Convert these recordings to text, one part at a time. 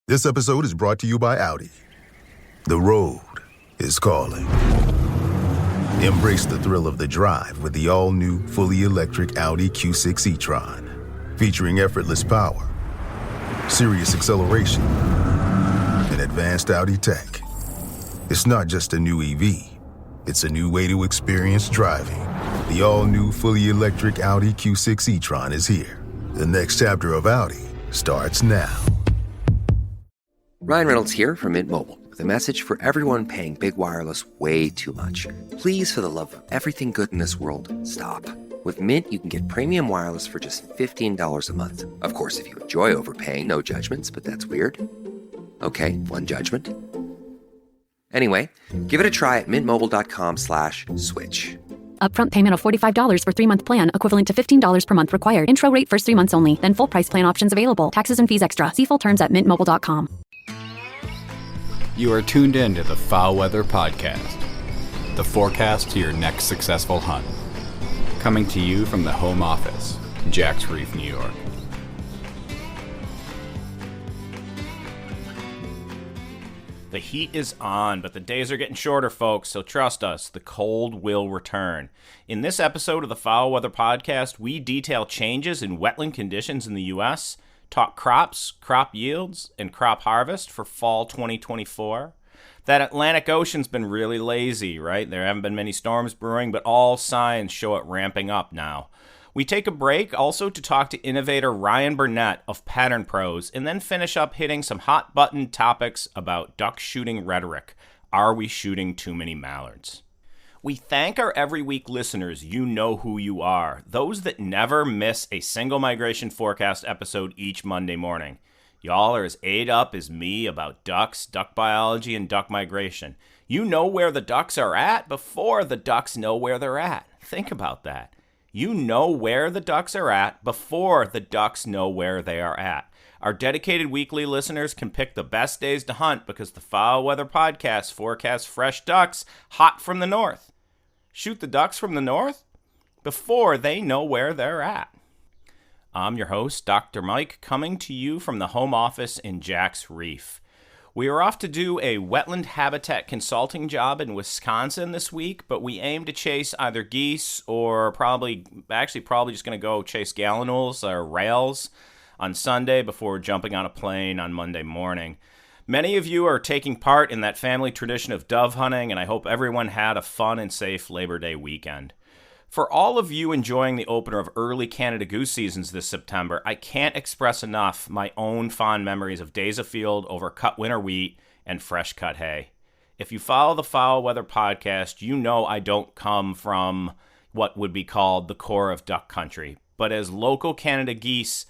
This episode is brought to you by Audi. The road is calling. Embrace the thrill of the drive with the all-new, fully electric Audi Q6 e-tron. Featuring effortless power, serious acceleration, and advanced Audi tech. It's not just a new EV. It's a new way to experience driving. The all-new, fully electric Audi Q6 e-tron is here. The next chapter of Audi starts now. Ryan Reynolds here from Mint Mobile with a message for everyone paying big wireless way too much. Please, for the love of everything good in this world, stop. With Mint, you can get premium wireless for just $15 a month. Of course, if you enjoy overpaying, no judgments, but that's weird. Okay, one judgment. Anyway, give it a try at mintmobile.com/switch. Upfront payment of $45 for 3-month plan, equivalent to $15 per month required. Intro rate first 3 months only, then full price plan options available. Taxes and fees extra. See full terms at mintmobile.com. You are tuned in to the Foul Weather Podcast, the forecast to your next successful hunt. Coming to you from the home office, Jack's Reef, New York. The heat is on, but the days are getting shorter, folks, so trust us, the cold will return. In this episode of the Foul Weather Podcast, we detail changes in wetland conditions in the U.S., talk crops, crop yields, and crop harvest for fall 2024. That Atlantic Ocean's been really lazy, right? There haven't been many storms brewing, but all signs show it ramping up now. We take a break also to talk to innovator Ryan Burnett of Pattern Pros, and then finish up hitting some hot-button topics about duck shooting rhetoric. Are we shooting too many mallards? We thank our every week listeners. You know who you are. Those that never miss a single migration forecast episode each Monday morning. Y'all are as ate up as me about ducks, duck biology, and duck migration. You know where the ducks are at before the ducks know where they're at. Think about that. You know where the ducks are at before the ducks know where they are at. Our dedicated weekly listeners can pick the best days to hunt because the Foul Weather Podcast forecasts fresh ducks hot from the north. Shoot the ducks from the north before they know where they're at. I'm your host, Dr. Mike, coming to you from the home office in Jack's Reef. We are off to do a wetland habitat consulting job in Wisconsin this week, but we aim to chase either geese or probably just going to go chase gallinules or rails on Sunday before jumping on a plane on Monday morning. Many of you are taking part in that family tradition of dove hunting, and I hope everyone had a fun and safe Labor Day weekend. For all of you enjoying the opener of early Canada goose seasons this September, I can't express enough my own fond memories of days afield over cut winter wheat and fresh cut hay. If you follow the Foul Weather Podcast, you know I don't come from what would be called the core of duck country, but as local Canada goose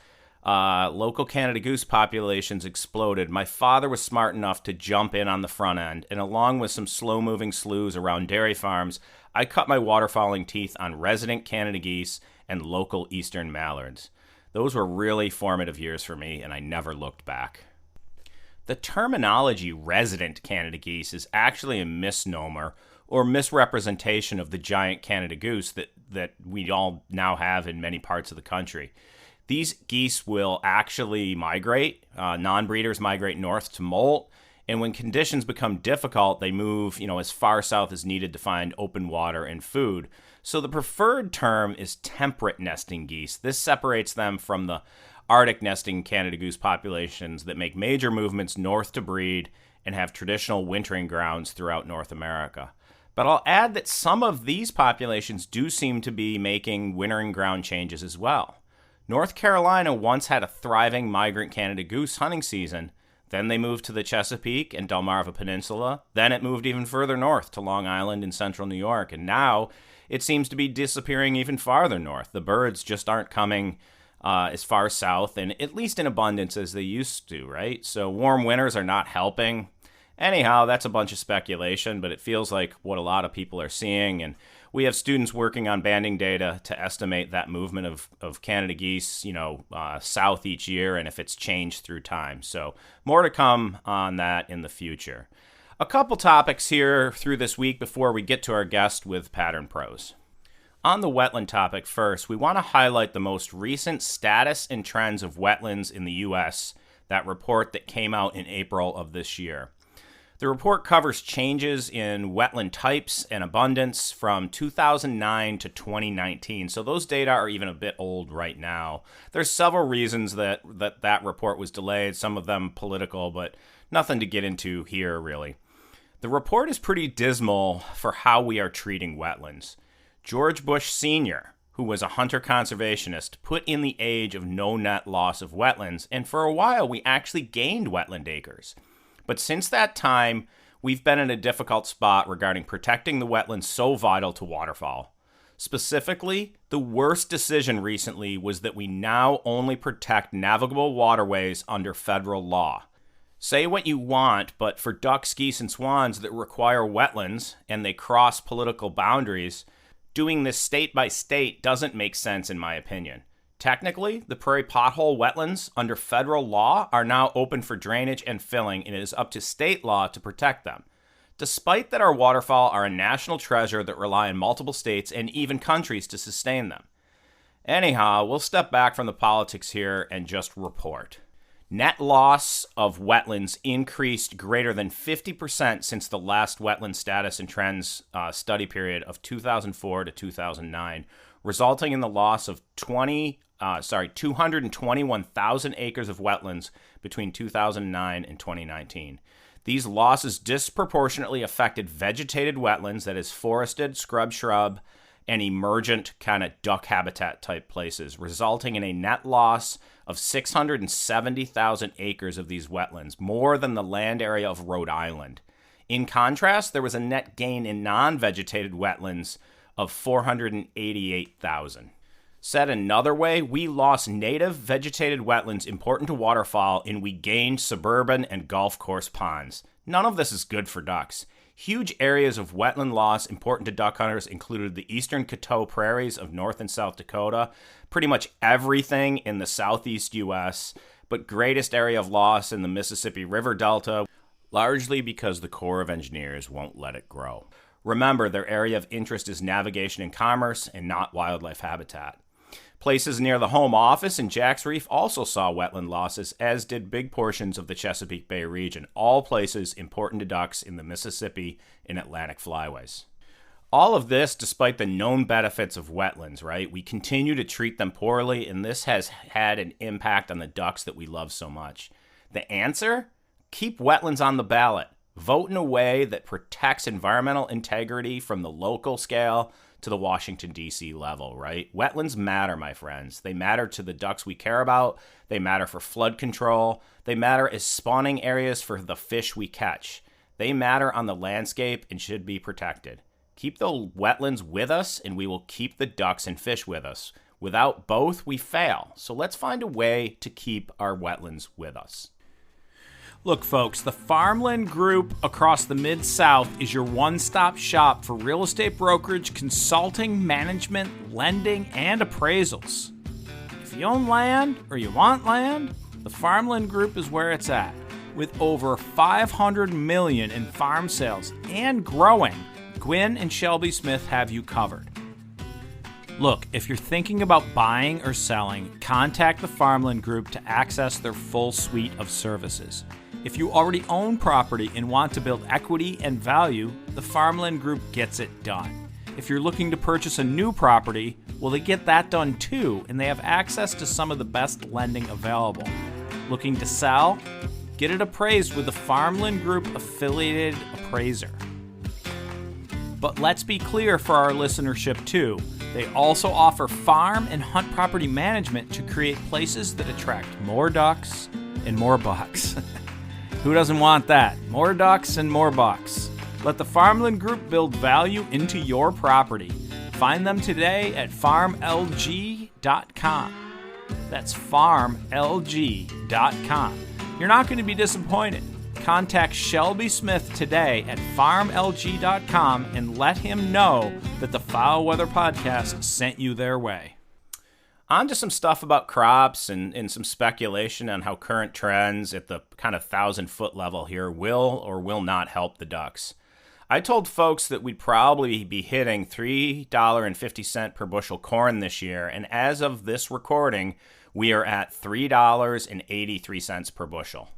populations exploded, my father was smart enough to jump in on the front end, and along with some slow-moving sloughs around dairy farms, I cut my waterfowling teeth on resident Canada geese and local eastern mallards. Those were really formative years for me, and I never looked back. The terminology resident Canada geese is actually a misnomer or misrepresentation of the giant Canada goose that we all now have in many parts of the country. These geese will actually migrate. Non-breeders migrate north to molt, and when conditions become difficult, they move, as far south as needed to find open water and food. So the preferred term is temperate nesting geese. This separates them from the Arctic nesting Canada goose populations that make major movements north to breed and have traditional wintering grounds throughout North America. But I'll add that some of these populations do seem to be making wintering ground changes as well. North Carolina once had a thriving migrant Canada goose hunting season. Then they moved to the Chesapeake and Delmarva Peninsula. Then it moved even further north to Long Island and central New York. And now it seems to be disappearing even farther north. The birds just aren't coming as far south, and at least in abundance as they used to, right? So warm winters are not helping. Anyhow, that's a bunch of speculation, but it feels like what a lot of people are seeing. And we have students working on banding data to estimate that movement of Canada geese, south each year, and if it's changed through time. So more to come on that in the future. A couple topics here through this week before we get to our guest with Pattern Pros. On the wetland topic first, we want to highlight the most recent status and trends of wetlands in the U.S. that report that came out in April of this year. The report covers changes in wetland types and abundance from 2009 to 2019, so those data are even a bit old right now. There's several reasons that report was delayed, some of them political, but nothing to get into here, really. The report is pretty dismal for how we are treating wetlands. George Bush Sr., who was a hunter conservationist, put in the age of no net loss of wetlands, and for a while we actually gained wetland acres. But since that time, we've been in a difficult spot regarding protecting the wetlands so vital to waterfowl. Specifically, the worst decision recently was that we now only protect navigable waterways under federal law. Say what you want, but for ducks, geese, and swans that require wetlands and they cross political boundaries, doing this state by state doesn't make sense in my opinion. Technically, the prairie pothole wetlands under federal law are now open for drainage and filling, and it is up to state law to protect them. Despite that, our waterfowl are a national treasure that rely on multiple states and even countries to sustain them. Anyhow, we'll step back from the politics here and just report. Net loss of wetlands increased greater than 50% since the last wetland status and trends study period of 2004 to 2009, resulting in the loss of 221,000 acres of wetlands between 2009 and 2019. These losses disproportionately affected vegetated wetlands, that is forested, scrub, shrub, and emergent kind of duck habitat type places, resulting in a net loss of 670,000 acres of these wetlands, more than the land area of Rhode Island. In contrast, there was a net gain in non-vegetated wetlands of 488,000. Said another way, we lost native vegetated wetlands important to waterfowl, and we gained suburban and golf course ponds. None of this is good for ducks. Huge areas of wetland loss important to duck hunters included the eastern Coteau prairies of North and South Dakota, pretty much everything in the southeast U.S., but greatest area of loss in the Mississippi River Delta, largely because the Corps of Engineers won't let it grow. Remember, their area of interest is navigation and commerce and not wildlife habitat. Places near the home office in Jack's Reef also saw wetland losses, as did big portions of the Chesapeake Bay region, all places important to ducks in the Mississippi and Atlantic flyways. All of this despite the known benefits of wetlands, right? We continue to treat them poorly, and this has had an impact on the ducks that we love so much. The answer? Keep wetlands on the ballot. Vote in a way that protects environmental integrity from the local scale to the Washington, D.C. level, right? Wetlands matter, my friends. They matter to the ducks we care about. They matter for flood control. They matter as spawning areas for the fish we catch. They matter on the landscape and should be protected. Keep the wetlands with us, and we will keep the ducks and fish with us. Without both, we fail. So let's find a way to keep our wetlands with us. Look, folks, the Farmland Group across the Mid-South is your one-stop shop for real estate brokerage, consulting, management, lending, and appraisals. If you own land or you want land, the Farmland Group is where it's at. With over $500 million in farm sales and growing, Gwynn and Shelby Smith have you covered. Look, if you're thinking about buying or selling, contact the Farmland Group to access their full suite of services. If you already own property and want to build equity and value, the Farmland Group gets it done. If you're looking to purchase a new property, well, they get that done too, and they have access to some of the best lending available. Looking to sell? Get it appraised with the Farmland Group affiliated appraiser. But let's be clear for our listenership too. They also offer farm and hunt property management to create places that attract more ducks and more bucks. Who doesn't want that? More ducks and more bucks. Let the Farmland Group build value into your property. Find them today at farmlg.com. That's farmlg.com. You're not going to be disappointed. Contact Shelby Smith today at farmlg.com and let him know that the Foul Weather Podcast sent you their way. On to some stuff about crops and some speculation on how current trends at the kind of 1,000-foot level here will or will not help the ducks. I told folks that we'd probably be hitting $3.50 per bushel corn this year, and as of this recording, We are at $3.83 per bushel.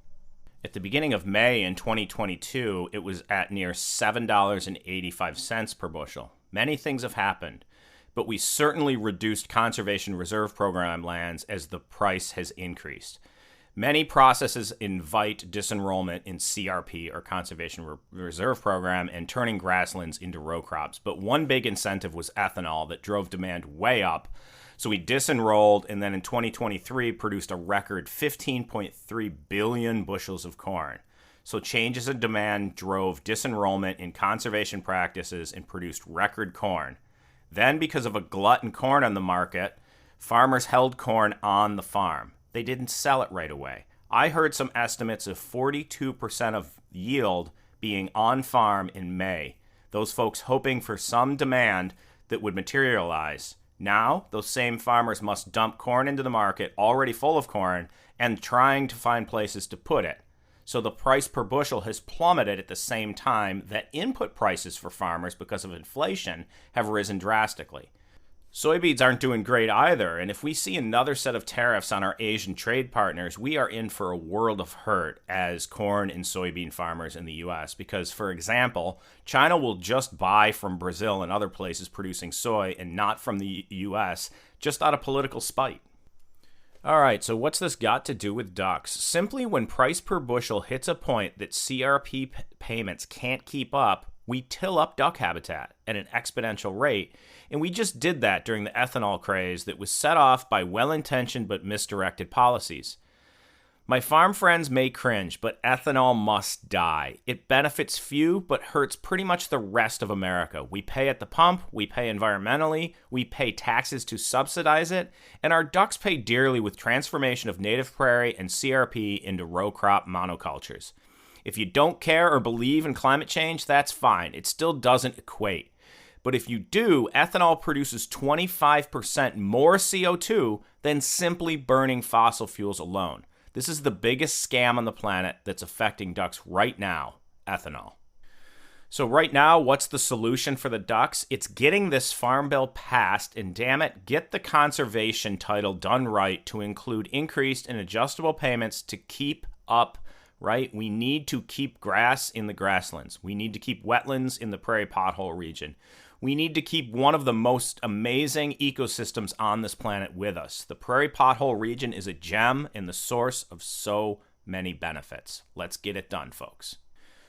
At the beginning of May in 2022, it was at near $7.85 per bushel. Many things have happened, but we certainly reduced Conservation Reserve Program lands as the price has increased. Many processes invite disenrollment in CRP, or Conservation Reserve Program, and turning grasslands into row crops. But one big incentive was ethanol that drove demand way up. So we disenrolled, and then in 2023 produced a record 15.3 billion bushels of corn. So changes in demand drove disenrollment in conservation practices and produced record corn. Then, because of a glut in corn on the market, farmers held corn on the farm. They didn't sell it right away. I heard some estimates of 42% of yield being on farm in May. Those folks hoping for some demand that would materialize. Now, those same farmers must dump corn into the market already full of corn and trying to find places to put it. So the price per bushel has plummeted at the same time that input prices for farmers, because of inflation, have risen drastically. Soybeans aren't doing great either, and if we see another set of tariffs on our Asian trade partners, we are in for a world of hurt as corn and soybean farmers in the U.S. Because, for example, China will just buy from Brazil and other places producing soy and not from the U.S. just out of political spite. All right, so what's this got to do with ducks? Simply, when price per bushel hits a point that CRP payments can't keep up, we till up duck habitat at an exponential rate, and we just did that during the ethanol craze that was set off by well-intentioned but misdirected policies. My farm friends may cringe, but ethanol must die. It benefits few, but hurts pretty much the rest of America. We pay at the pump, we pay environmentally, we pay taxes to subsidize it, and our ducks pay dearly with transformation of native prairie and CRP into row crop monocultures. If you don't care or believe in climate change, that's fine. It still doesn't equate. But if you do, ethanol produces 25% more CO2 than simply burning fossil fuels alone. This is the biggest scam on the planet that's affecting ducks right now, ethanol. So right now, what's the solution for the ducks? It's getting this farm bill passed, and damn it, get the conservation title done right to include increased and adjustable payments to keep up. Right? We need to keep grass in the grasslands. We need to keep wetlands in the prairie pothole region. We need to keep one of the most amazing ecosystems on this planet with us. The prairie pothole region is a gem and the source of so many benefits. Let's get it done, folks.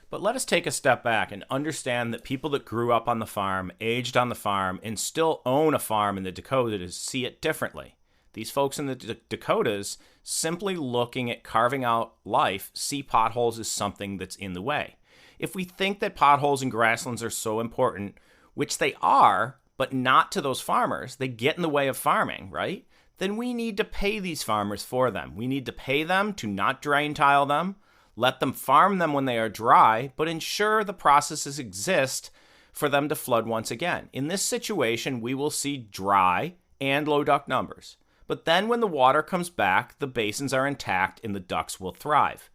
But let us take a step back and understand that people that grew up on the farm, aged on the farm, and still own a farm in the Dakotas see it differently. These folks in the Dakotas, simply looking at carving out life, see potholes as something that's in the way. If we think that potholes and grasslands are so important, which they are, but not to those farmers, they get in the way of farming, right? Then we need to pay these farmers for them. We need to pay them to not drain tile them, let them farm them when they are dry, but ensure the processes exist for them to flood once again. In this situation, we will see dry and low duck numbers. But then when the water comes back, the basins are intact and the ducks will thrive.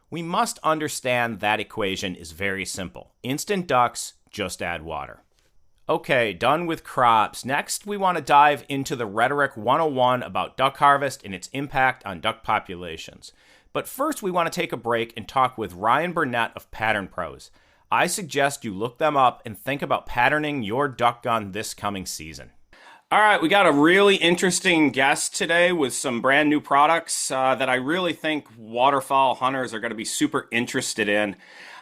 We must understand that equation is very simple. Instant ducks, just add water. Okay, done with crops. Next, we want to dive into the Rhetoric 101 about duck harvest and its impact on duck populations. But first, we want to take a break and talk with Ryan Burnett of Pattern Pros. I suggest you look them up and think about patterning your duck gun this coming season. All right, we got a really interesting guest today with some brand new products that I really think waterfowl hunters are going to be super interested in.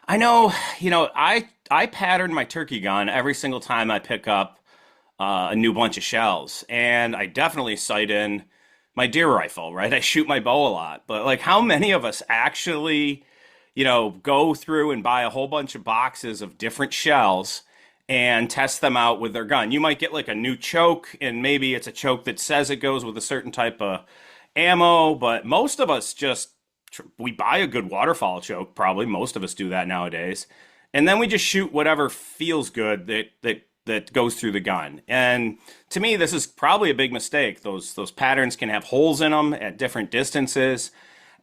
I know, I pattern my turkey gun every single time I pick up a new bunch of shells, and I definitely sight in my deer rifle, right? I shoot my bow a lot, but like how many of us actually, go through and buy a whole bunch of boxes of different shells and test them out with their gun? You might get like a new choke, and maybe it's a choke that says it goes with a certain type of ammo, but most of us we buy a good waterfowl choke, probably. Most of us do that nowadays. And then we just shoot whatever feels good that goes through the gun. And to me, this is probably a big mistake. Those patterns can have holes in them at different distances.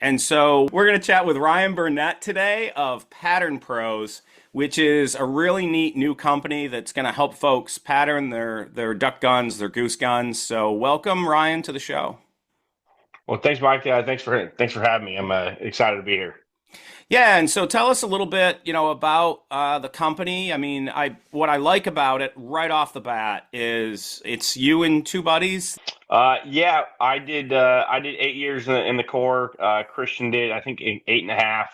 And so we're going to chat with Ryan Burnett today of Pattern Pros, which is a really neat new company that's going to help folks pattern their duck guns, their goose guns. So welcome, Ryan, to the show. Well, thanks, Mike. Thanks for having me. I'm excited to be here. Yeah, and so tell us a little bit, about the company. I mean, what I like about it right off the bat is it's you and two buddies. Yeah, I did. I did 8 years in the Corps. Christian did, I think, eight and a half,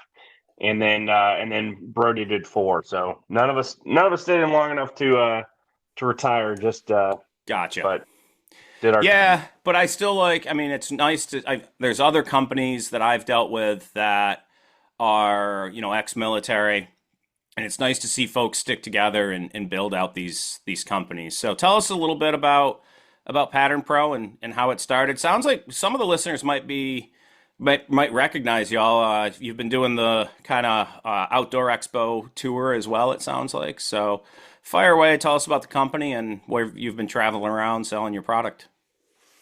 and then Brody did 4. So none of us stayed in long enough to retire. Gotcha. But did our Yeah, but I still like. I mean, it's nice to. There's other companies that I've dealt with that are ex-military, and it's nice to see folks stick together and build out these companies. So tell us a little bit about Pattern Pro and how it started. Sounds like some of the listeners might recognize y'all. You've been doing the kind of outdoor expo tour as well, it sounds like. So fire away, tell us about the company and where you've been traveling around selling your product.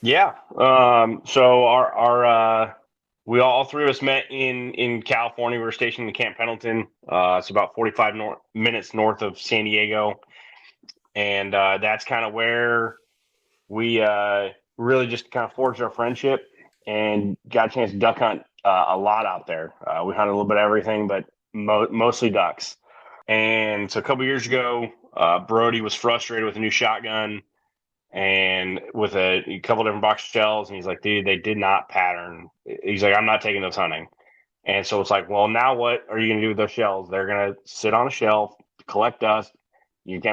Yeah. So our we all 3 of us met in California. We were stationed in Camp Pendleton. It's about 45 minutes north of San Diego, and that's kind of where we really just kind of forged our friendship and got a chance to duck hunt a lot out there. We hunted a little bit of everything, but mostly ducks. And so a couple years ago, Brody was frustrated with a new shotgun and with a couple different box of shells. And he's like, dude, they did not pattern. He's like, I'm not taking those hunting. And so it's like, well, now what are you going to do with those shells? They're going to sit on a shelf, collect dust. It's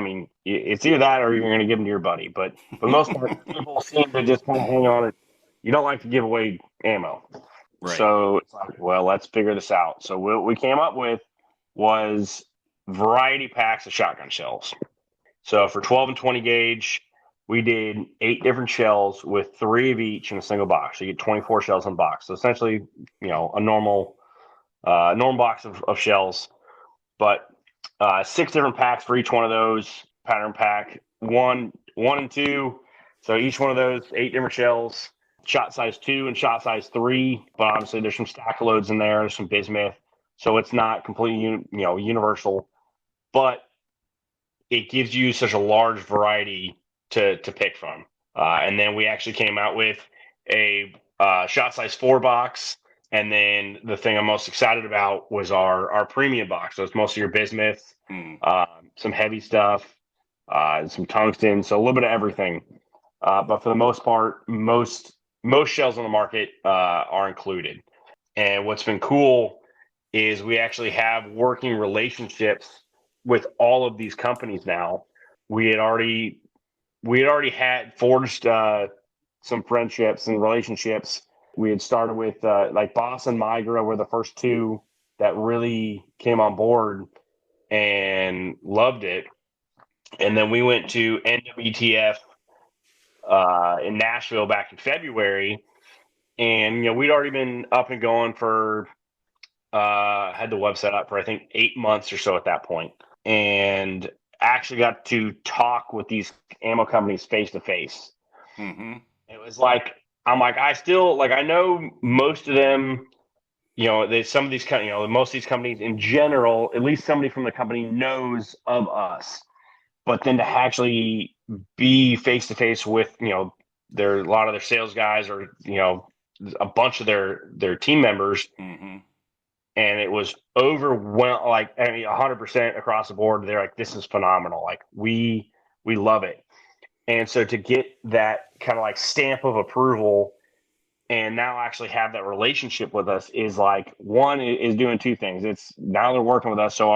either that or you're going to give them to your buddy. But for the most part, people seem to just kind of hang on it. You don't like to give away ammo. Right. So it's like, well, let's figure this out. So what we came up with was variety packs of shotgun shells. So for 12 and 20 gauge, we did 8 different shells with 3 of each in a single box. So you get 24 shells in a box. So essentially, a normal box of shells, but 6 different packs for each one of those. Pattern pack 1 and 2. So each one of those 8 different shells, shot size 2 and shot size 3. But obviously there's some stack loads in there. There's some bismuth. So it's not completely, universal, but it gives you such a large variety to pick from. And then we actually came out with a shot size 4 box. And then the thing I'm most excited about was our premium box. So it's mostly your bismuth, some heavy stuff, some tungsten, so a little bit of everything. But for the most part, most shells on the market are included. And what's been cool is we actually have working relationships with all of these companies now. We had already had forged some friendships and relationships. We had started with like Boss and Migra were the first 2 that really came on board and loved it. And then we went to NWTF in Nashville back in February. And, we'd already been up and going for, had the website up for, I think, 8 months or so at that point. And actually got to talk with these ammo companies face to face. It was like, I know most of them, most of these companies in general, at least somebody from the company knows of us. But then to actually be face to face with, a lot of their sales guys or, a bunch of their team members. And it was overwhelming, 100% across the board. They're like, this is phenomenal. Like, we love it. And so to get that kind of like stamp of approval and now actually have that relationship with us is like, one is doing 2 things. It's now they're working with us. So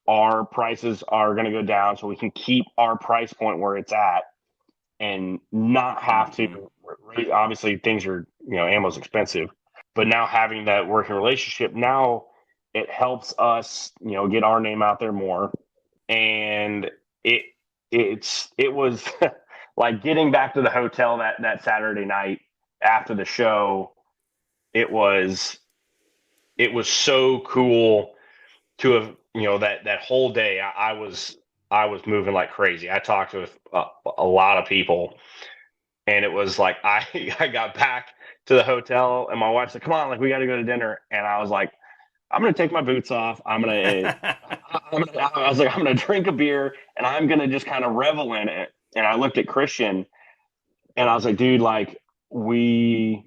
our prices are going to go down so we can keep our price point where it's at and not have to, obviously things are, ammo's expensive, but now having that working relationship, now it helps us, get our name out there more. And it was like getting back to the hotel that Saturday night after the show. It was so cool to have, that whole day I was moving like crazy. I talked with a lot of people, and it was like, I got back to the hotel and my wife said, come on, like we got to go to dinner. And I was like, I'm going to take my boots off. I was like, I'm going to drink a beer and I'm going to just kind of revel in it. And I looked at Christian and I was like, dude, like we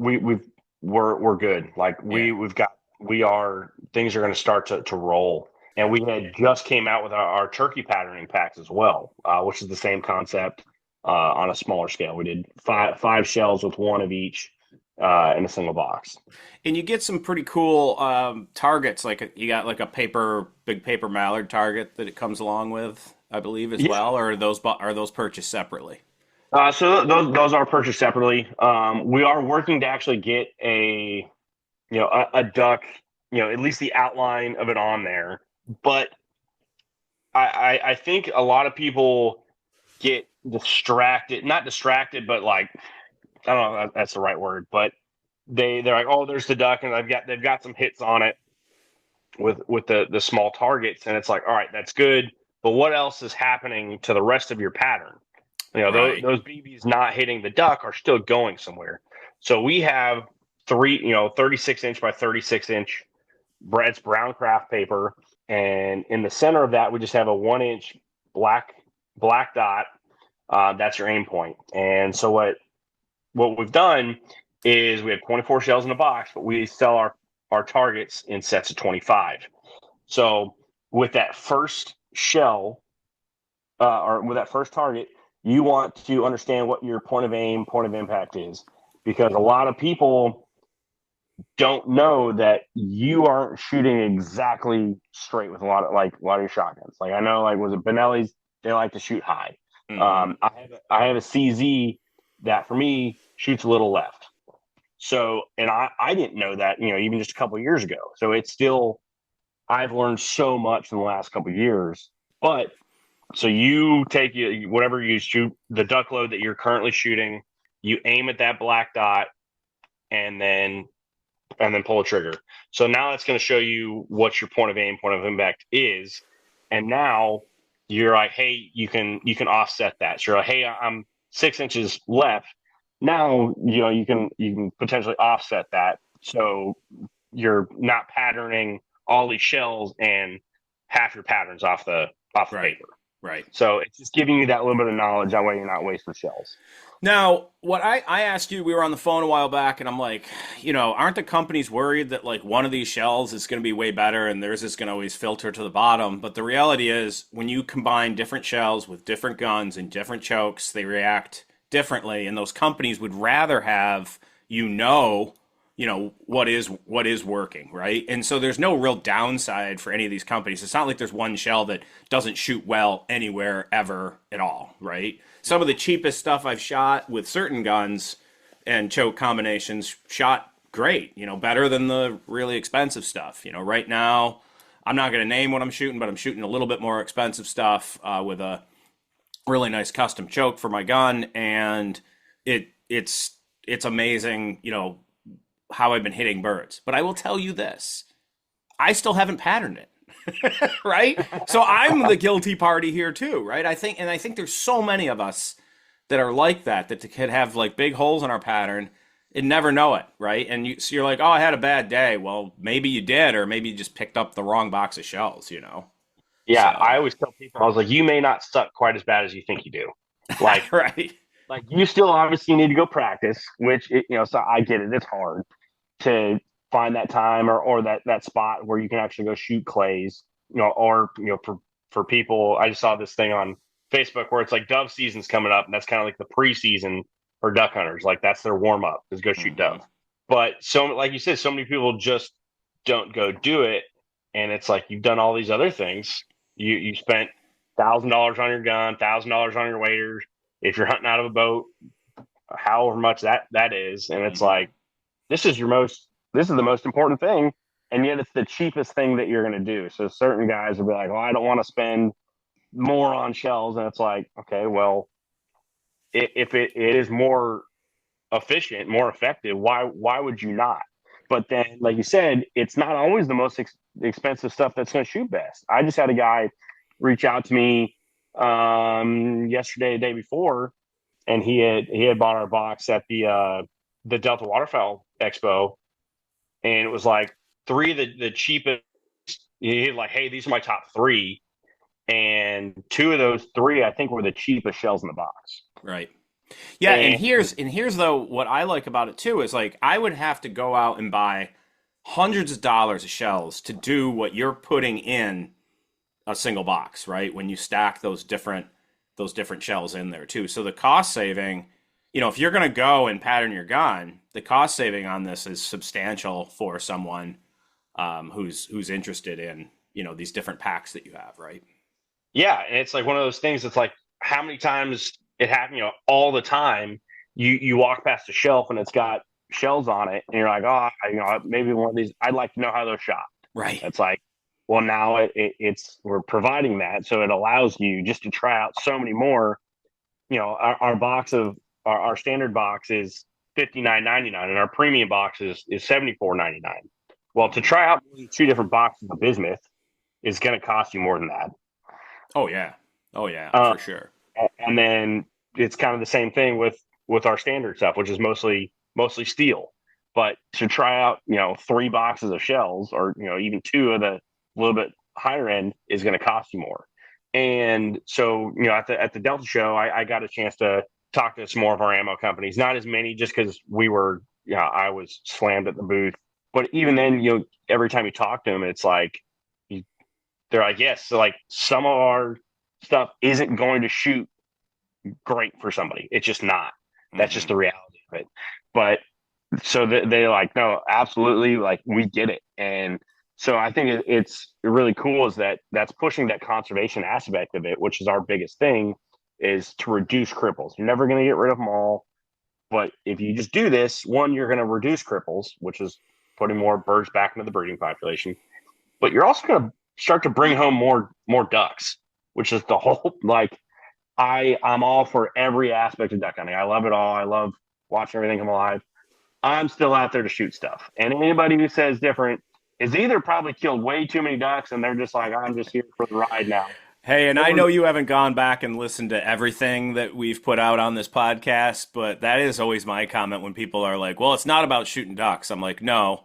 we're good. Like things are going to start to roll. And we had just came out with our turkey patterning packs as well, which is the same concept on a smaller scale. We did five shells with one of each in a single box. And you get some pretty cool targets. Like you got like a big paper mallard target that it comes along with, I believe, as well. Or are those purchased separately? So those are purchased separately. We are working to actually get a duck, at least the outline of it on there. But I think a lot of people get distracted, not distracted, but like, I don't know if that's the right word, but they're like, oh, there's the duck, and they've got some hits on it with the small targets, and it's like, all right, that's good, but what else is happening to the rest of your pattern? Right. Those BBs not hitting the duck are still going somewhere. So we have 36 inch by 36 inch it's brown craft paper, and in the center of that we just have a 1 inch black dot. That's your aim point. And so what we've done is we have 24 shells in a box, but we sell our targets in sets of 25. So with that first shell, or with that first target, you want to understand what your point of aim, point of impact is, because a lot of people don't know that you aren't shooting exactly straight with a lot of your shotguns. Like I know, like was it Benelli's? They like to shoot high. Mm-hmm. I have a CZ that for me shoots a little left. So, and I didn't know that, even just a couple of years ago. So it's still, I've learned so much in the last couple of years. But so you take whatever you shoot, the duck load that you're currently shooting, you aim at that black dot, and then pull a trigger. So now it's going to show you what your point of aim, point of impact is. And now you're like, hey, you can offset that. So you're like, hey, I'm 6 inches left. Now, you can potentially offset that. So you're not patterning all these shells and half your patterns off the paper. Right. So it's just giving you that little bit of knowledge. That way you're not wasting shells. Now, what I asked you, we were on the phone a while back, and I'm like, aren't the companies worried that like one of these shells is going to be way better and theirs is going to always filter to the bottom? But the reality is when you combine different shells with different guns and different chokes, they react differently, and those companies would rather have what is working, right? And so there's no real downside for any of these companies. It's not like there's one shell that doesn't shoot well anywhere ever at all, right? Some of the cheapest stuff I've shot with certain guns and choke combinations shot great, better than the really expensive stuff. Right now, I'm not going to name what I'm shooting, but I'm shooting a little bit more expensive stuff with a really nice custom choke for my gun, and it's amazing, how I've been hitting birds. But I will tell you this, I still haven't patterned it. Right? So I'm the guilty party here too, right? I think there's so many of us that are like that could have like big holes in our pattern and never know it, right? And so you're like, oh, I had a bad day. Well, maybe you did, or maybe you just picked up the wrong box of shells, Yeah, so. I always tell people, I was like, you may not suck quite as bad as you think you do. Like, right. Like you still obviously need to go practice, which, so I get it. It's hard to find that time or that spot where you can actually go shoot clays, for people. I just saw this thing on Facebook where it's like dove season's coming up, and that's kind of like the preseason for duck hunters. Like that's their warm up is go shoot dove. But so, like you said, so many people just don't go do it. And it's like, you've done all these other things. You spent $1,000 on your gun, $1,000 on your waders. If you're hunting out of a boat, however much that is. And it's like, this is the most important thing. And yet it's the cheapest thing that you're going to do. So certain guys will be like, oh, I don't want to spend more on shells. And it's like, okay, well, if it is more efficient, more effective, why would you not? But then, like you said, it's not always the most expensive stuff that's going to shoot best. I just had a guy reach out to me yesterday, the day before, and he had bought our box at the Delta Waterfowl Expo, and it was like three of the cheapest. He's like, hey, these are my top three, and two of those three I think were the cheapest shells in the box. Right. Yeah, and here's though what I like about it too is like I would have to go out and buy hundreds of dollars of shells to do what you're putting in a single box, right? When you stack those different shells in there too. So the cost saving, if you're going to go and pattern your gun, the cost saving on this is substantial for someone who's interested in, these different packs that you have, right? Yeah, and it's like one of those things. It's like how many times it happens, all the time. You walk past a shelf and it's got shells on it, and you're like, maybe one of these. I'd like to know how they're shot. Right. It's like, well, now it's we're providing that, so it allows you just to try out so many more. Our box of our standard box is $59.99, and our premium box is $74.99. Well, to try out 2 different boxes of bismuth is going to cost you more than that. Oh yeah, for sure. And then it's kind of the same thing with our standard stuff, which is mostly steel. But to try out, 3 boxes of shells, or even 2 of the little bit higher end, is going to cost you more. And so, at the Delta show, I got a chance to talk to some more of our ammo companies. Not as many, just because I was slammed at the booth. But even then, every time you talk to them, it's like they're like, yes, so like some of our stuff isn't going to shoot great for somebody. It's just not. That's just the reality of it. But so they're like, no, absolutely, like we get it. And so I think it's really cool is that's pushing that conservation aspect of it, which is our biggest thing, is to reduce cripples. You're never going to get rid of them all. But if you just do this, one, you're going to reduce cripples, which is putting more birds back into the breeding population. But you're also going to start to bring home more ducks, which is the whole, like, I'm all for every aspect of duck hunting. I love it all. I love watching everything come alive. I'm still out there to shoot stuff. And anybody who says different is either probably killed way too many ducks and they're just like, I'm just here for the ride now. Hey, and I know you haven't gone back and listened to everything that we've put out on this podcast, but that is always my comment when people are like, well, it's not about shooting ducks. I'm like, no.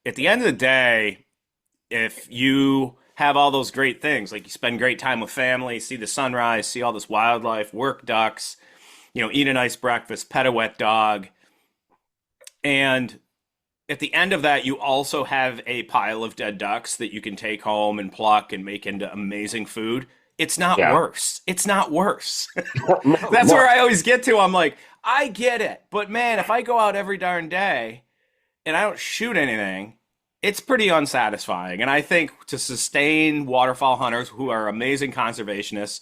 At the end of the day, if you have all those great things, like you spend great time with family, see the sunrise, see all this wildlife, work ducks, eat a nice breakfast, pet a wet dog, and at the end of that, you also have a pile of dead ducks that you can take home and pluck and make into amazing food. It's not worse. It's not worse. That's where I always get to. I'm like, I get it. But man, if I go out every darn day and I don't shoot anything, it's pretty unsatisfying. And I think to sustain waterfowl hunters who are amazing conservationists,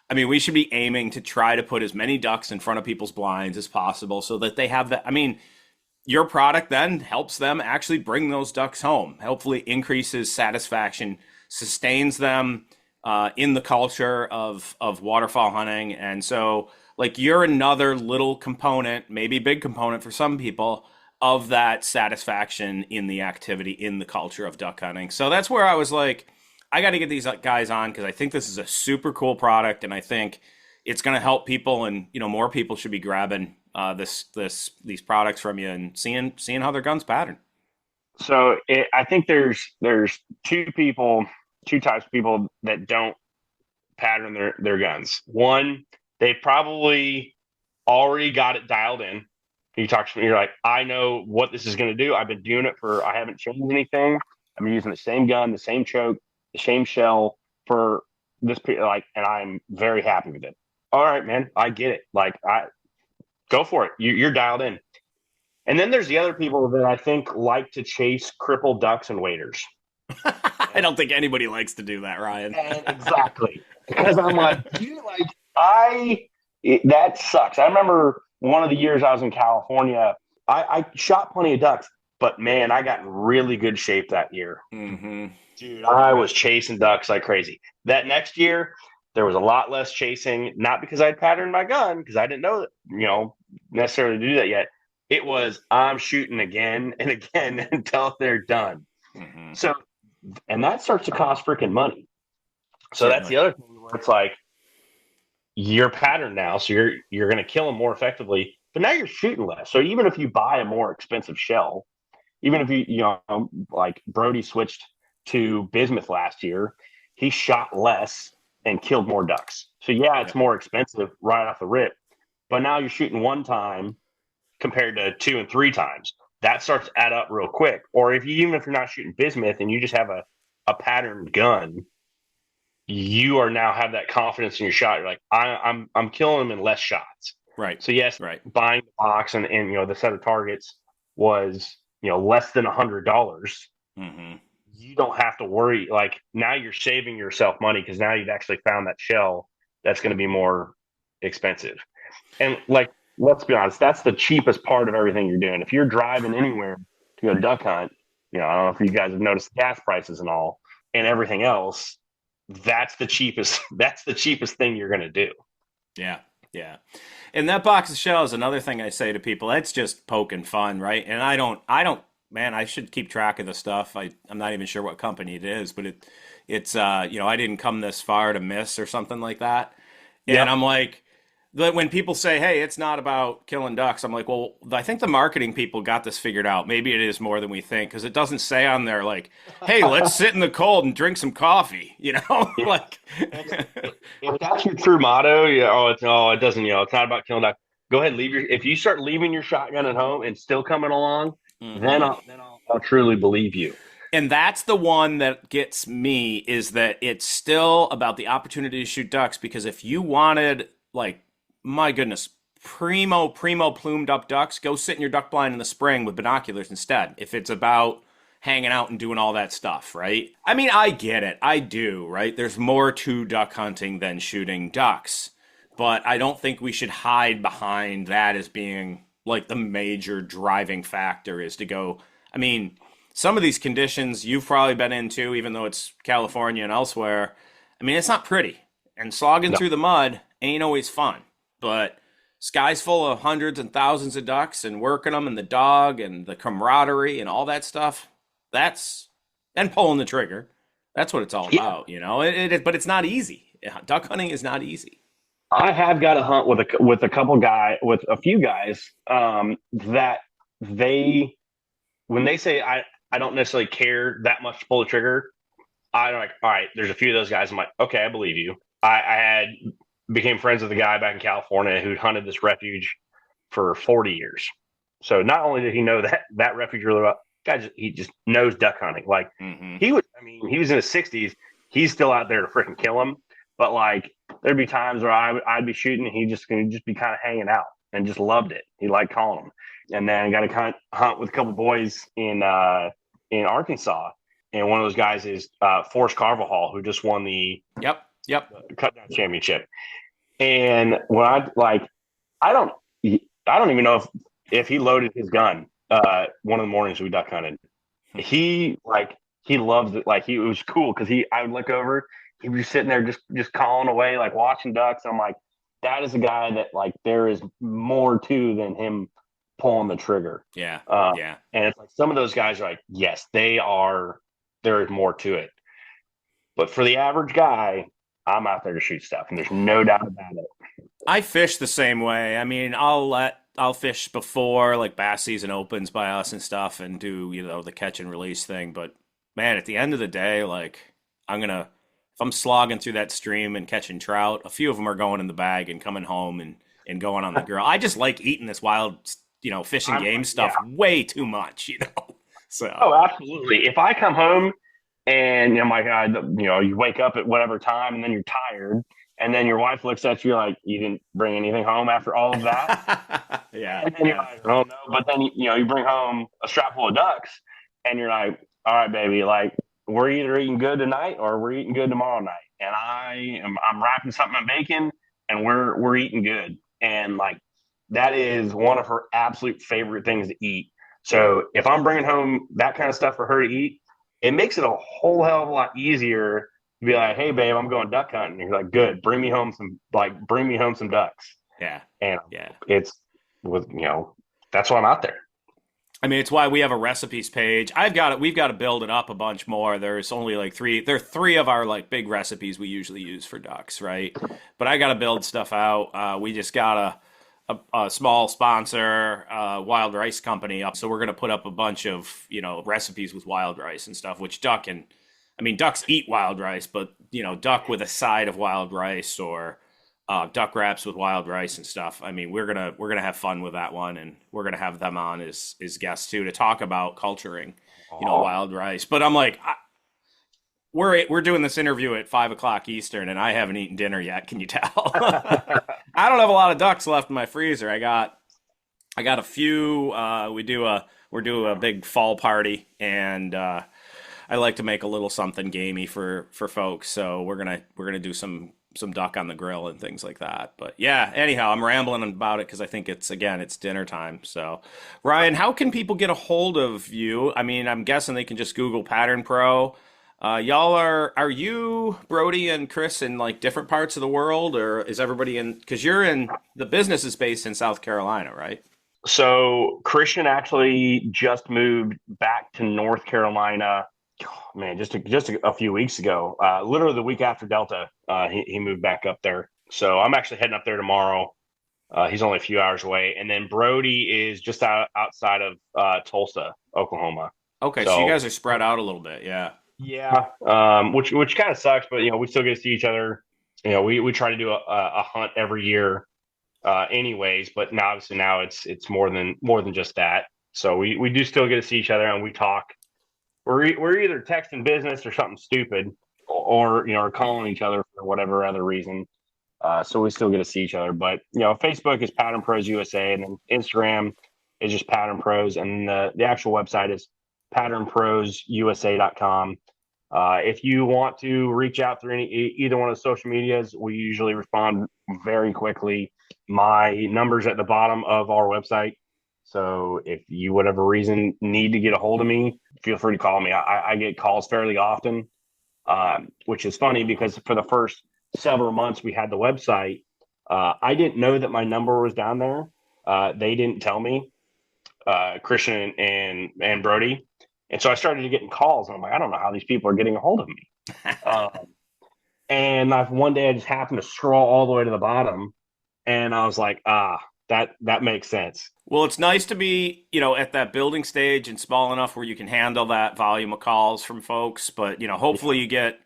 I mean, we should be aiming to try to put as many ducks in front of people's blinds as possible so that they have that. I mean, your product then helps them actually bring those ducks home, hopefully increases satisfaction, sustains them in the culture of waterfowl hunting. And so, like, you're another little component, maybe big component for some people, of that satisfaction in the activity, in the culture of duck hunting. So that's where I was like, I got to get these guys on because I think this is a super cool product, and I think it's going to help people, and more people should be grabbing these products from you and seeing how their guns pattern. So I think there's 2 types of people that don't pattern their guns. One, they probably already got it dialed in. You talk to me, you're like, I know what this is going to do. I've been doing it I haven't changed anything. I've been using the same gun, the same choke, the same shell for this, and I'm very happy with it. All right, man, I get it. Like, go for it. You're dialed in. And then there's the other people that I think like to chase crippled ducks and waders. I don't think anybody likes to do that, Ryan. Exactly. Because I'm like, that sucks. I remember one of the years I was in California, I shot plenty of ducks, but man, I got in really good shape that year. Mm-hmm. Dude, I was chasing ducks like crazy. That next year, there was a lot less chasing, not because I'd patterned my gun, because I didn't know that, necessarily to do that yet. It was, I'm shooting again and again until they're done. Mm-hmm. So, and that starts to cost freaking money. So that's the other thing where it's like, you're patterned now, so you're going to kill them more effectively, but now you're shooting less. So even if you buy a more expensive shell, even if you like Brody switched to bismuth last year, he shot less and killed more ducks. So yeah, it's more expensive right off the rip, but now you're shooting one time compared to 2 and 3 times. That starts to add up real quick. Or even if you're not shooting bismuth and you just have a patterned gun, you are now have that confidence in your shot. You're like, I'm killing them in less shots. Right. So yes, right. Buying the box and the set of targets was less than $100. Mm-hmm. You don't have to worry. Like, now you're saving yourself money because now you've actually found that shell that's going to be more expensive. And like, let's be honest, that's the cheapest part of everything you're doing. If you're driving anywhere to go duck hunt, I don't know if you guys have noticed gas prices and all and everything else. That's the cheapest. That's the cheapest thing you're going to do. Yeah. Yeah. And that box of shells is another thing I say to people. It's just poking fun, right? And I don't, man, I should keep track of the stuff. I'm not even sure what company it is, but it's I didn't come this far to miss or something like that. And Yep. I'm like, when people say, hey, it's not about killing ducks, I'm like, well, I think the marketing people got this figured out. Maybe it is more than we think, because it doesn't say on there like, hey, let's sit in the cold and drink some coffee, like. If that's your true motto, it doesn't, it's not about killing ducks. Go ahead, if you start leaving your shotgun at home and still coming along, Mm-hmm. then I'll truly believe you. And that's the one that gets me, is that it's still about the opportunity to shoot ducks. Because if you wanted, like, my goodness, primo plumed up ducks, go sit in your duck blind in the spring with binoculars instead. If it's about hanging out and doing all that stuff, right? I mean, I get it. I do, right? There's more to duck hunting than shooting ducks. But I don't think we should hide behind that as being like the major driving factor, is to go. I mean, some of these conditions you've probably been into, even though it's California and elsewhere. I mean, it's not pretty. And slogging through the mud ain't always fun. But sky's full of hundreds and thousands of ducks, and working them, and the dog and the camaraderie and all that stuff. And pulling the trigger. That's what it's all about, but it's not easy. Duck hunting is not easy. I have got to hunt with a few guys that when they say I don't necessarily care that much to pull the trigger, I'm like, all right, there's a few of those guys. I'm like, okay, I believe you. I became friends with a guy back in California who'd hunted this refuge for 40 years. So not only did he know that refuge really well, he just knows duck hunting. Like, Mm-hmm. he was in his 60s. He's still out there to freaking kill him. But like, there'd be times where I'd be shooting and he'd just be kind of hanging out and just loved it. He liked calling them. And then I got to hunt with a couple boys in Arkansas. And one of those guys is Forrest Carvajal, who just won the cut down championship. And when I don't even know if he loaded his gun one of the mornings we duck hunted. He loved it. Like, it was cool because I would look over, he was sitting there just calling away, like watching ducks. And I'm like, that is a guy that, like, there is more to than him pulling the trigger. Yeah. And it's like, some of those guys are like, yes, there is more to it. But for the average guy, I'm out there to shoot stuff, and there's no doubt about it. I fish the same way. I mean, I'll fish before, like, bass season opens by us and stuff, and do, the catch and release thing. But man, at the end of the day, like, if I'm slogging through that stream and catching trout, a few of them are going in the bag and coming home and going on the grill. I just like eating this wild, fish and game stuff way too much, So. Oh, absolutely. If I come home and I'm like, you wake up at whatever time and then you're tired, and then your wife looks at you like, you didn't bring anything home after all of that. Yeah. And then you're like, oh no. But then you bring home a strap full of ducks, and you're like, all right, baby, like, we're either eating good tonight or we're eating good tomorrow night. And I'm wrapping something in bacon, and we're eating good. And like, that is one of her absolute favorite things to eat. So if I'm bringing home that kind of stuff for her to eat, it makes it a whole hell of a lot easier to be like, hey babe, I'm going duck hunting. And you're like, good, bring me home some ducks. Yeah. And it's that's why I'm out there. I mean, it's why we have a recipes page. We've got to build it up a bunch more. There's only like three of our like big recipes we usually use for ducks, right? But I got to build stuff out. We just got a small sponsor, wild rice company up. So we're going to put up a bunch of, recipes with wild rice and stuff, which ducks eat wild rice, but, duck with a side of wild rice, or duck wraps with wild rice and stuff. I mean, we're gonna have fun with that one, and we're gonna have them on as guests too to talk about culturing, wild rice. But I'm like, we're doing this interview at 5:00 Eastern, and I haven't eaten dinner yet. Can you tell? I don't have a lot of ducks left in my freezer. I got a few. We're doing a big fall party, and I like to make a little something gamey for folks. So we're gonna do some duck on the grill and things like that. But yeah, anyhow, I'm rambling about it because I think it's dinner time. So Ryan, how can people get a hold of you? I mean, I'm guessing they can just Google Pattern Pro. Y'all are you, Brody and Chris, in like different parts of the world, or is everybody in, because you're in, the business is based in South Carolina, right? So Christian actually just moved back to North Carolina. Oh, man, just a few weeks ago, literally the week after Delta, he moved back up there. So I'm actually heading up there tomorrow. He's only a few hours away. And then Brody is just outside of Tulsa, Oklahoma. Okay, so you guys are spread out a little bit, yeah. Yeah, which kind of sucks, but we still get to see each other. We try to do a hunt every year, anyways. But now obviously it's more than just that. So we do still get to see each other, and we talk. We're either texting business or something stupid, or calling each other for whatever other reason. So we still get to see each other. But Facebook is Pattern Pros USA, and then Instagram is just Pattern Pros, and the actual website is patternprosusa.com. If you want to reach out through either one of the social medias, we usually respond very quickly. My number's at the bottom of our website. So if you, whatever reason, need to get a hold of me, feel free to call me. I get calls fairly often, which is funny because for the first several months we had the website, I didn't know that my number was down there. They didn't tell me, Christian and Brody. And so I started getting calls, and I'm like, I don't know how these people are getting a hold of me. And one day I just happened to scroll all the way to the bottom, and I was like, that makes sense. Well, it's nice to be, at that building stage and small enough where you can handle that volume of calls from folks. But, hopefully you get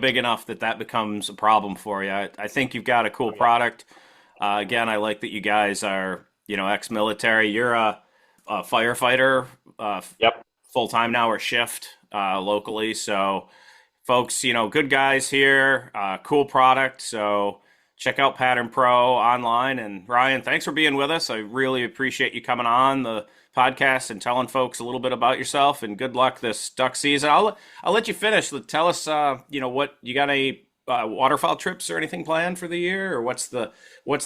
big enough that becomes a problem for you. I think you've got a cool product. Again, I like that you guys are, ex-military. You're a firefighter. Yep. Full-time now or shift locally. So folks, good guys here, cool product. So check out Pattern Pro online. And Ryan, thanks for being with us. I really appreciate you coming on the podcast and telling folks a little bit about yourself, and good luck this duck season. I'll let you finish. Tell us, what you got, any waterfowl trips or anything planned for the year, or what's the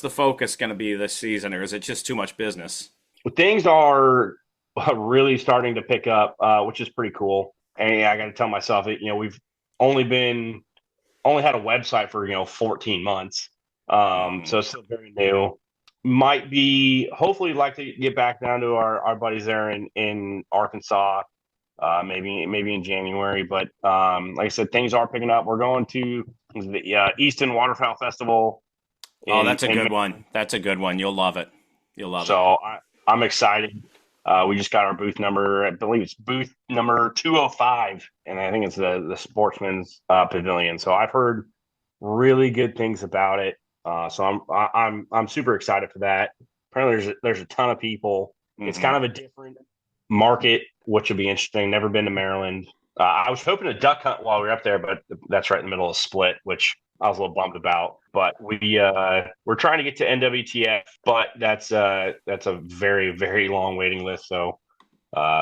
focus going to be this season, or is it just too much business? Well, things are really starting to pick up, which is pretty cool. And I got to tell myself that, we've only had a website for, 14 months. So it's still very new. Might be, hopefully like to get back down to our buddies there in Arkansas, maybe in January. But like I said, things are picking up. We're going to the Easton Waterfowl Festival. That's a good one. That's a good one. You'll love it. So I'm excited. We just got our booth number. I believe it's booth number 205, and I think it's the Sportsman's Pavilion. So I've heard really good things about it. So I'm super excited for that. Apparently, there's a ton of people. Mm-hmm. It's kind of a different market, which will be interesting. Never been to Maryland. I was hoping to duck hunt while we were up there, but that's right in the middle of Split, which I was a little bummed about. But we're trying to get to NWTF, but that's a very, very long waiting list. So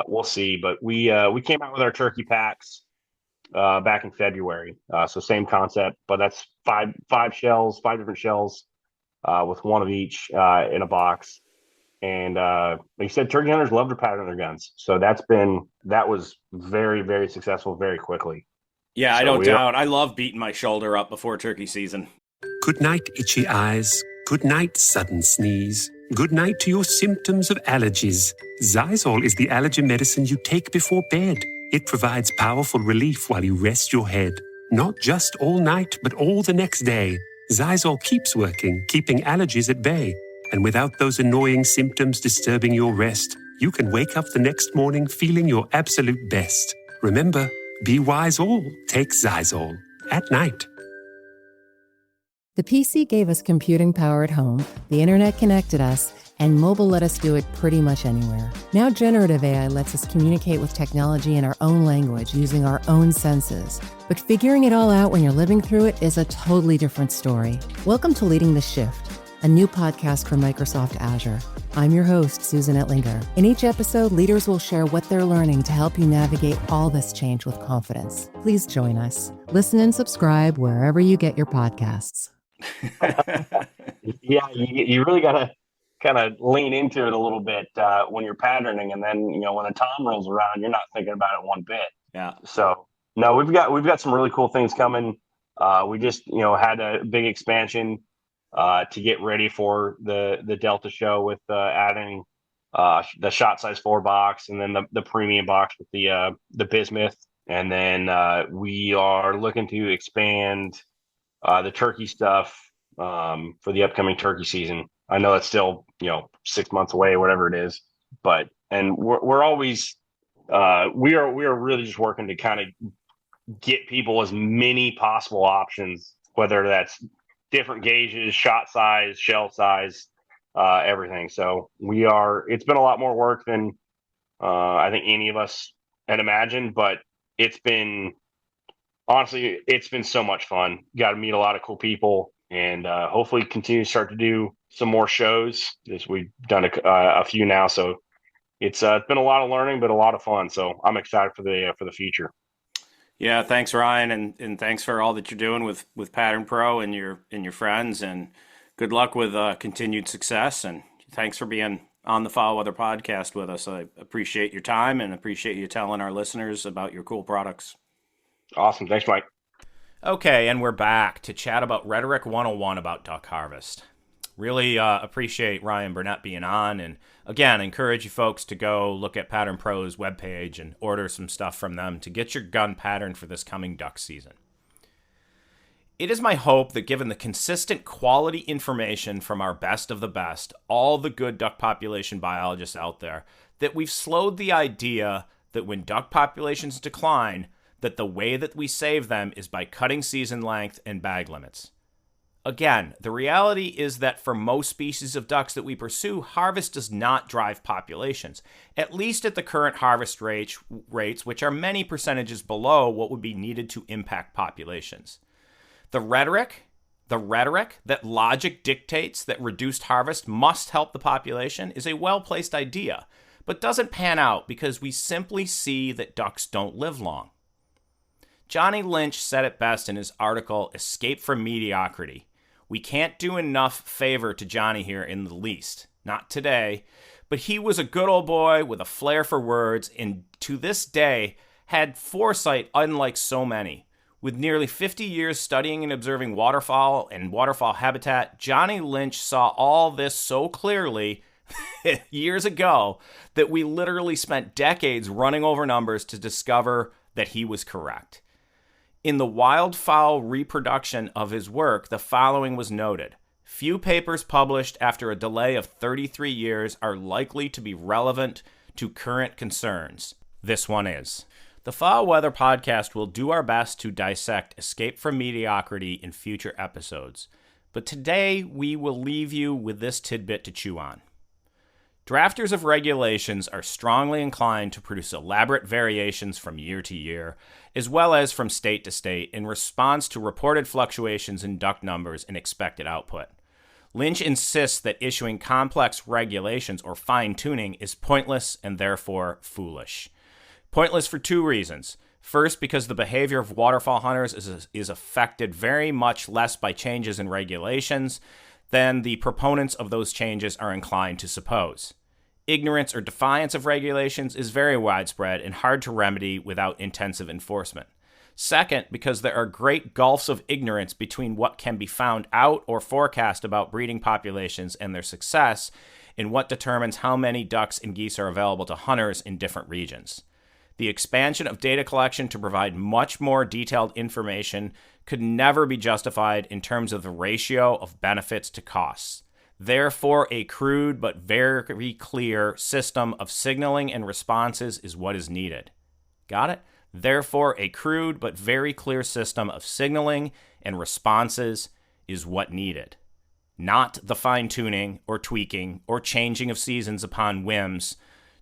we'll see. But we came out with our turkey packs back in February. So same concept, but that's five different shells with one of each in a box. And like you said, turkey hunters love to pattern their guns. So that was very, very successful very quickly. Yeah, I don't doubt. I love beating my shoulder up before turkey season. Good night, itchy eyes. Good night, sudden sneeze. Good night to your symptoms of allergies. Zysol is the allergy medicine you take before bed. It provides powerful relief while you rest your head. Not just all night, but all the next day. Zysol keeps working, keeping allergies at bay. And without those annoying symptoms disturbing your rest, you can wake up the next morning feeling your absolute best. Remember, be wise all, take Zysol. At night. The PC gave us computing power at home, the internet connected us, and mobile let us do it pretty much anywhere. Now generative AI lets us communicate with technology in our own language using our own senses. But figuring it all out when you're living through it is a totally different story. Welcome to Leading the Shift, a new podcast from Microsoft Azure. I'm your host, Susan Ettlinger. In each episode, leaders will share what they're learning to help you navigate all this change with confidence. Please join us. Listen and subscribe wherever you get your podcasts. Yeah, you really got to kind of lean into it a little bit when you're patterning, and then when the time rolls around, you're not thinking about it one bit. Yeah. So no, we've got some really cool things coming. We just had a big expansion to get ready for the Delta show with adding the shot size 4 box, and then the premium box with the bismuth, and then we are looking to expand the turkey stuff for the upcoming turkey season. I know it's still 6 months away, whatever it is, and we're always we are really just working to kind of get people as many possible options, whether that's different gauges, shot size, shell size, everything. So it's been a lot more work than I think any of us had imagined, but honestly, it's been so much fun. Got to meet a lot of cool people, and hopefully continue to start to do some more shows. We've done a few now, so it's been a lot of learning, but a lot of fun. So I'm excited for the future. Yeah, thanks, Ryan, and thanks for all that you're doing with Pattern Pro and your friends, and good luck with continued success. And thanks for being on the Foul Weather podcast with us. I appreciate your time and appreciate you telling our listeners about your cool products. Awesome. Thanks, Mike. Okay, and we're back to chat about Rhetoric 101 about duck harvest. Really appreciate Ryan Burnett being on, and again, encourage you folks to go look at Pattern Pro's webpage and order some stuff from them to get your gun patterned for this coming duck season. It is my hope that given the consistent quality information from our best of the best, all the good duck population biologists out there, that we've slowed the idea that when duck populations decline, that the way that we save them is by cutting season length and bag limits. Again, the reality is that for most species of ducks that we pursue, harvest does not drive populations, at least at the current harvest rates, which are many percentages below what would be needed to impact populations. The rhetoric that logic dictates that reduced harvest must help the population is a well-placed idea, but doesn't pan out because we simply see that ducks don't live long. Johnny Lynch said it best in his article, Escape from Mediocrity. We can't do enough favor to Johnny here in the least. Not today. But he was a good old boy with a flair for words, and to this day had foresight unlike so many. With nearly 50 years studying and observing waterfowl and waterfowl habitat, Johnny Lynch saw all this so clearly years ago that we literally spent decades running over numbers to discover that he was correct. In the wildfowl reproduction of his work, the following was noted. Few papers published after a delay of 33 years are likely to be relevant to current concerns. This one is. The Foul Weather podcast will do our best to dissect Escape from Mediocrity in future episodes, but today we will leave you with this tidbit to chew on. Drafters of regulations are strongly inclined to produce elaborate variations from year to year, as well as from state to state, in response to reported fluctuations in duck numbers and expected output. Lynch insists that issuing complex regulations or fine-tuning is pointless and therefore foolish. Pointless for two reasons. First, because the behavior of waterfowl hunters is affected very much less by changes in regulations than the proponents of those changes are inclined to suppose. Ignorance or defiance of regulations is very widespread and hard to remedy without intensive enforcement. Second, because there are great gulfs of ignorance between what can be found out or forecast about breeding populations and their success, and what determines how many ducks and geese are available to hunters in different regions. The expansion of data collection to provide much more detailed information could never be justified in terms of the ratio of benefits to costs. Therefore, a crude but very clear system of signaling and responses is what is needed. Got it? Therefore, a crude but very clear system of signaling and responses is what needed, not the fine-tuning or tweaking or changing of seasons upon whims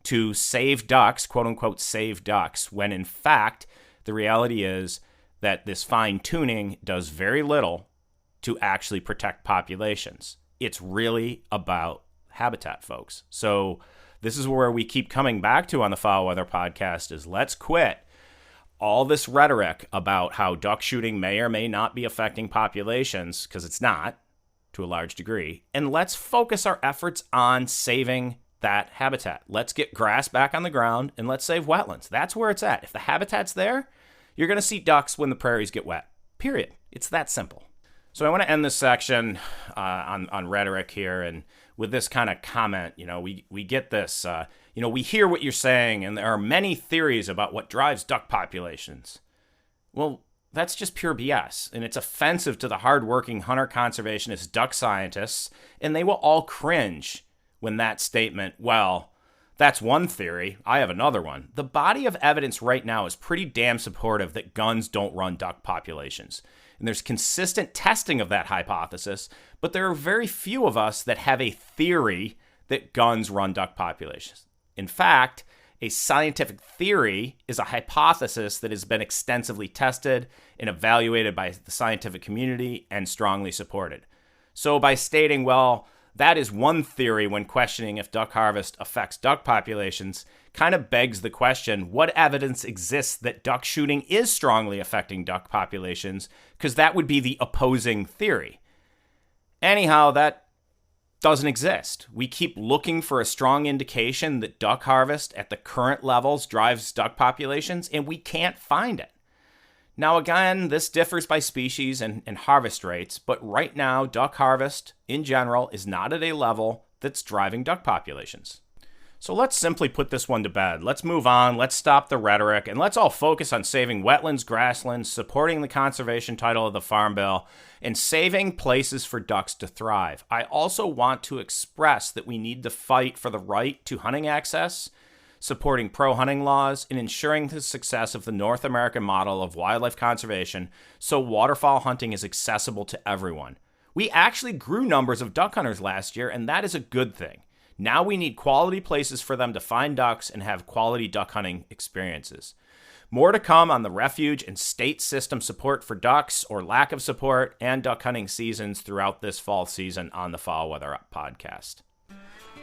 to save ducks, quote-unquote save ducks, when in fact the reality is that this fine-tuning does very little to actually protect populations. It's really about habitat, folks. So this is where we keep coming back to on the Foul Weather Podcast is let's quit all this rhetoric about how duck shooting may or may not be affecting populations, because it's not, to a large degree, and let's focus our efforts on saving that habitat. Let's get grass back on the ground, and let's save wetlands. That's where it's at. If the habitat's there, you're going to see ducks when the prairies get wet. Period. It's that simple. So I want to end this section on rhetoric here, and with this kind of comment, we get this, we hear what you're saying, and there are many theories about what drives duck populations. Well, that's just pure BS, and it's offensive to the hardworking hunter conservationist duck scientists, and they will all cringe when that statement, well, that's one theory, I have another one. The body of evidence right now is pretty damn supportive that guns don't run duck populations. And there's consistent testing of that hypothesis, but there are very few of us that have a theory that guns run duck populations. In fact, a scientific theory is a hypothesis that has been extensively tested and evaluated by the scientific community and strongly supported. So by stating, well, that is one theory when questioning if duck harvest affects duck populations, kind of begs the question, what evidence exists that duck shooting is strongly affecting duck populations? Because that would be the opposing theory. Anyhow, that doesn't exist. We keep looking for a strong indication that duck harvest at the current levels drives duck populations, and we can't find it. Now, again, this differs by species and harvest rates, but right now, duck harvest in general is not at a level that's driving duck populations. So let's simply put this one to bed. Let's move on, let's stop the rhetoric, and let's all focus on saving wetlands, grasslands, supporting the conservation title of the Farm Bill, and saving places for ducks to thrive. I also want to express that we need to fight for the right to hunting access, supporting pro-hunting laws, and ensuring the success of the North American model of wildlife conservation so waterfowl hunting is accessible to everyone. We actually grew numbers of duck hunters last year, and that is a good thing. Now we need quality places for them to find ducks and have quality duck hunting experiences. More to come on the refuge and state system support for ducks or lack of support and duck hunting seasons throughout this fall season on the Foul Weather Podcast.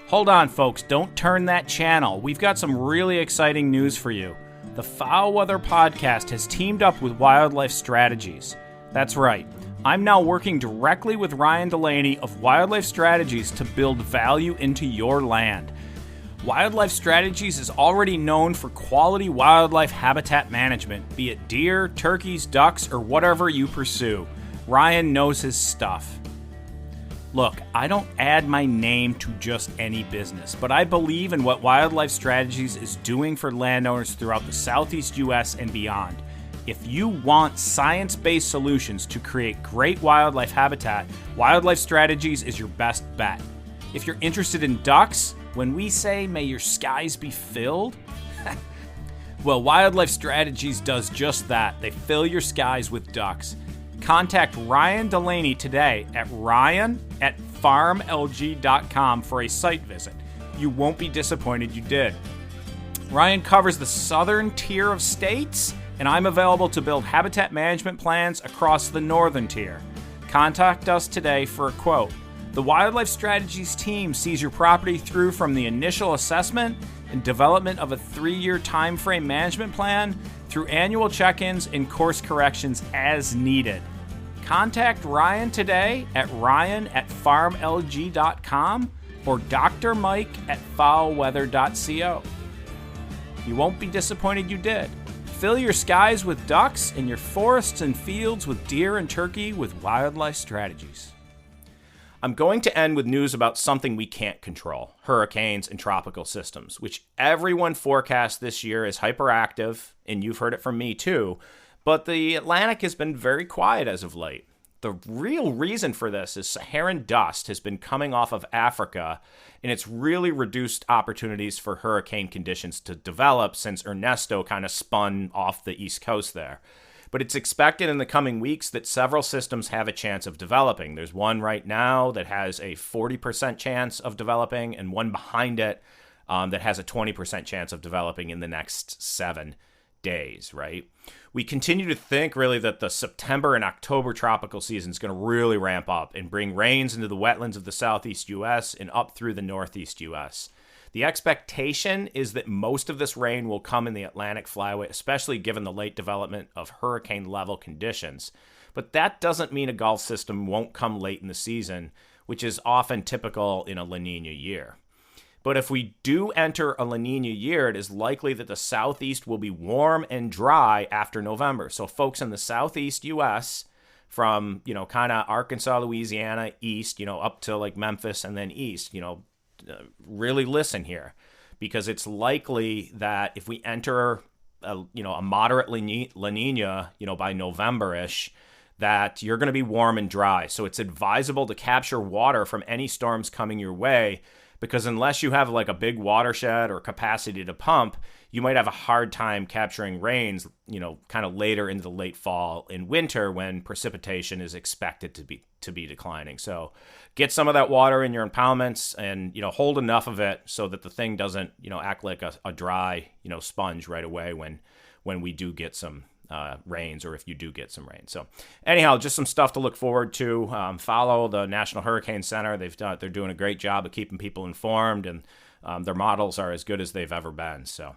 Hold on, folks. Don't turn that channel. We've got some really exciting news for you. The Foul Weather Podcast has teamed up with Wildlife Strategies. That's right. I'm now working directly with Ryan Delaney of Wildlife Strategies to build value into your land. Wildlife Strategies is already known for quality wildlife habitat management, be it deer, turkeys, ducks, or whatever you pursue. Ryan knows his stuff. Look, I don't add my name to just any business, but I believe in what Wildlife Strategies is doing for landowners throughout the Southeast U.S. and beyond. If you want science-based solutions to create great wildlife habitat, Wildlife Strategies is your best bet. If you're interested in ducks, when we say, may your skies be filled, well, Wildlife Strategies does just that. They fill your skies with ducks. Contact Ryan Delaney today at ryan@farmlg.com for a site visit. You won't be disappointed you did. Ryan covers the southern tier of states, and I'm available to build habitat management plans across the northern tier. Contact us today for a quote. The Wildlife Strategies team sees your property through from the initial assessment and development of a 3-year time frame management plan through annual check-ins and course corrections as needed. Contact Ryan today at ryan@farmlg.com or Dr. Mike at foulweather.co. You won't be disappointed you did. Fill your skies with ducks and your forests and fields with deer and turkey with Wildlife Strategies. I'm going to end with news about something we can't control, hurricanes and tropical systems, which everyone forecasts this year is hyperactive, and you've heard it from me too, but the Atlantic has been very quiet as of late. The real reason for this is Saharan dust has been coming off of Africa, and it's really reduced opportunities for hurricane conditions to develop since Ernesto kind of spun off the East Coast there. But it's expected in the coming weeks that several systems have a chance of developing. There's one right now that has a 40% chance of developing, and one behind it that has a 20% chance of developing in the next 7 days, right? We continue to think really that the September and October tropical season is going to really ramp up and bring rains into the wetlands of the southeast U.S. and up through the northeast U.S. The expectation is that most of this rain will come in the Atlantic flyway, especially given the late development of hurricane-level conditions. But that doesn't mean a Gulf system won't come late in the season, which is often typical in a La Nina year. But if we do enter a La Nina year, it is likely that the southeast will be warm and dry after November. So folks in the southeast U.S., from, kind of Arkansas, Louisiana, east, up to like Memphis and then east, really listen here, because it's likely that if we enter a moderate La Nina, by November-ish, that you're going to be warm and dry. So it's advisable to capture water from any storms coming your way, because unless you have like a big watershed or capacity to pump, you might have a hard time capturing rains, kind of later into the late fall and winter when precipitation is expected to be declining. So get some of that water in your impoundments and, hold enough of it so that the thing doesn't, act like a dry, sponge right away when we do get some rains, or if you do get some rain. So anyhow, just some stuff to look forward to. Follow the National Hurricane Center. They're doing a great job of keeping people informed, and their models are as good as they've ever been. So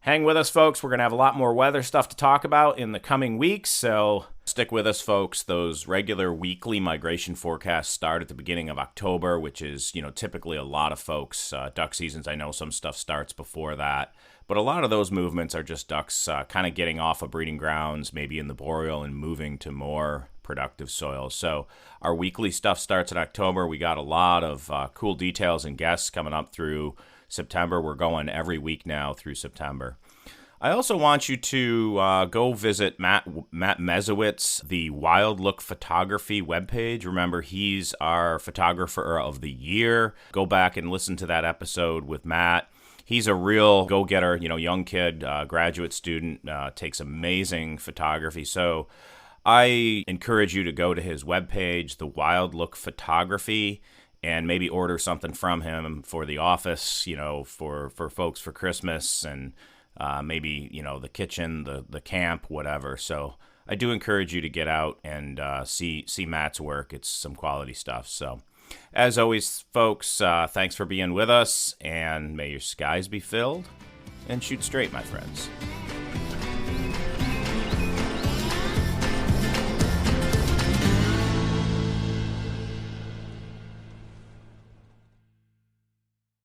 hang with us, folks. We're going to have a lot more weather stuff to talk about in the coming weeks. So stick with us, folks. Those regular weekly migration forecasts start at the beginning of October, which is, typically a lot of folks. Duck seasons, I know some stuff starts before that. But a lot of those movements are just ducks kind of getting off of breeding grounds, maybe in the boreal, and moving to more productive soils. So our weekly stuff starts in October. We got a lot of cool details and guests coming up through September. We're going every week now through September. I also want you to go visit Matt Mezowitz, the Wild Look Photography webpage. Remember, he's our photographer of the year. Go back and listen to that episode with Matt. He's a real go-getter, young kid, graduate student, takes amazing photography. So I encourage you to go to his webpage, The Wild Look Photography, and maybe order something from him for the office, for folks for Christmas, and maybe, the kitchen, the camp, whatever. So I do encourage you to get out and see Matt's work. It's some quality stuff. So as always, folks, thanks for being with us, and may your skies be filled and shoot straight, my friends.